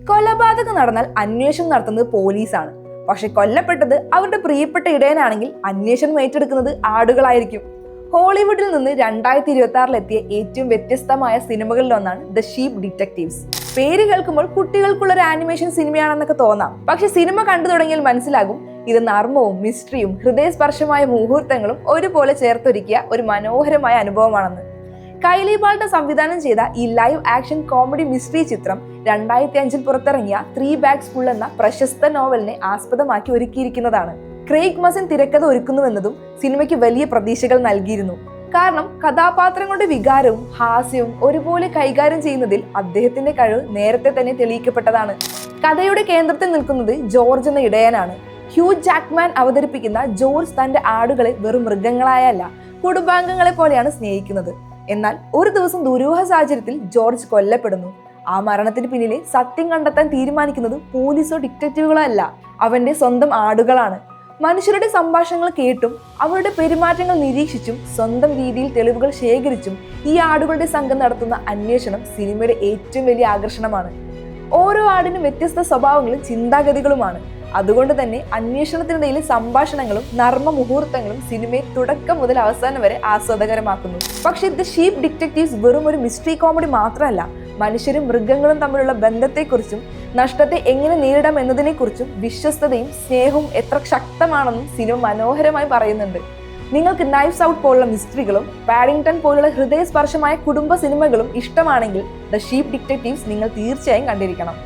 കൊലപാതകം നടന്നാൽ അന്വേഷണം നടത്തുന്നത് പോലീസാണ്. പക്ഷെ കൊല്ലപ്പെട്ടത് അവരുടെ പ്രിയപ്പെട്ട ഇടയനാണെങ്കിൽ അന്വേഷണം ഏറ്റെടുക്കുന്നത് ആടുകളായിരിക്കും. ഹോളിവുഡിൽ നിന്ന് 2026 ഏറ്റവും വ്യത്യസ്തമായ സിനിമകളിലൊന്നാണ് ദ ഷീപ്പ് ഡിറ്റക്റ്റീവ്സ്. പേര് കേൾക്കുമ്പോൾ കുട്ടികൾക്കുള്ള ഒരു ആനിമേഷൻ സിനിമയാണെന്നൊക്കെ തോന്നാം. പക്ഷെ സിനിമ കണ്ടു തുടങ്ങിയാൽ മനസ്സിലാകും ഇത് നർമ്മവും മിസ്റ്ററിയും ഹൃദയസ്പർശമായ മുഹൂർത്തങ്ങളും ഒരുപോലെ ചേർത്തൊരുക്കിയ ഒരു മനോഹരമായ അനുഭവമാണെന്ന്. കൈലി ബാൾട്ടൺ സംവിധാനം ചെയ്ത ഈ ലൈവ് ആക്ഷൻ കോമഡി മിസ്റ്ററി ചിത്രം 2005 പുറത്തിറങ്ങിയ 3 Bags Full എന്ന പ്രശസ്ത നോവലിനെ ആസ്പദമാക്കി ഒരുക്കിയിരിക്കുന്നതാണ്. ക്രെയ്ഗ് മസിൻ തിരക്കഥ ഒരുക്കുന്നുവെന്നതും സിനിമയ്ക്ക് വലിയ പ്രതീക്ഷകൾ നൽകിയിരുന്നു. കാരണം കഥാപാത്രങ്ങളുടെ വികാരവും ഹാസ്യവും ഒരുപോലെ കൈകാര്യം ചെയ്യുന്നതിൽ അദ്ദേഹത്തിന്റെ കഴിവ് നേരത്തെ തന്നെ തെളിയിക്കപ്പെട്ടതാണ്. കഥയുടെ കേന്ദ്രത്തിൽ നിൽക്കുന്നത് ജോർജ് എന്ന ഇടയനാണ്. ഹ്യൂ ജാക്ക്മാൻ അവതരിപ്പിക്കുന്ന ജോർജ് തന്റെ ആടുകളെ വെറും മൃഗങ്ങളായല്ല, കുടുംബാംഗങ്ങളെ പോലെയാണ് സ്നേഹിക്കുന്നത്. എന്നാൽ ഒരു ദിവസം ദുരൂഹ സാഹചര്യത്തിൽ ജോർജ് കൊല്ലപ്പെടുന്നു. ആ മരണത്തിന് പിന്നിലെ സത്യം കണ്ടെത്താൻ തീരുമാനിക്കുന്നത് പോലീസോ ഡിറ്റക്റ്റീവുകളോ അല്ല, അവന്റെ സ്വന്തം ആടുകളാണ്. മനുഷ്യരുടെ സംഭാഷണങ്ങൾ കേട്ടും അവരുടെ പെരുമാറ്റങ്ങൾ നിരീക്ഷിച്ചും സ്വന്തം രീതിയിൽ തെളിവുകൾ ശേഖരിച്ചും ഈ ആടുകളുടെ സംഘം നടത്തുന്ന അന്വേഷണം സിനിമയുടെ ഏറ്റവും വലിയ ആകർഷണമാണ്. ഓരോ ആടിനും വ്യത്യസ്ത സ്വഭാവങ്ങളും ചിന്താഗതികളുമാണ്. അതുകൊണ്ട് തന്നെ അന്വേഷണത്തിനിടയിലെ സംഭാഷണങ്ങളും നർമ്മ മുഹൂർത്തങ്ങളും സിനിമയെ തുടക്കം മുതൽ അവസാനം വരെ ആസ്വാദകരമാക്കുന്നു. പക്ഷേ ദ ഷീപ്പ് ഡിറ്റക്റ്റീവ്സ് വെറും ഒരു മിസ്റ്ററി കോമഡി മാത്രമല്ല, മനുഷ്യരും മൃഗങ്ങളും തമ്മിലുള്ള ബന്ധത്തെക്കുറിച്ചും നഷ്ടത്തെ എങ്ങനെ നേരിടാം എന്നതിനെക്കുറിച്ചും വിശ്വസ്തതയും സ്നേഹവും എത്ര ശക്തമാണെന്നും സിനിമ മനോഹരമായി പറയുന്നുണ്ട്. നിങ്ങൾക്ക് നൈഫ്സ് ഔട്ട് പോലുള്ള മിസ്റ്ററികളും പാഡിംഗ്ടൺ പോലുള്ള ഹൃദയസ്പർശമായ കുടുംബ സിനിമകളും ഇഷ്ടമാണെങ്കിൽ ദ ഷീപ്പ് ഡിറ്റക്റ്റീവ്സ് നിങ്ങൾ തീർച്ചയായും കണ്ടിരിക്കണം.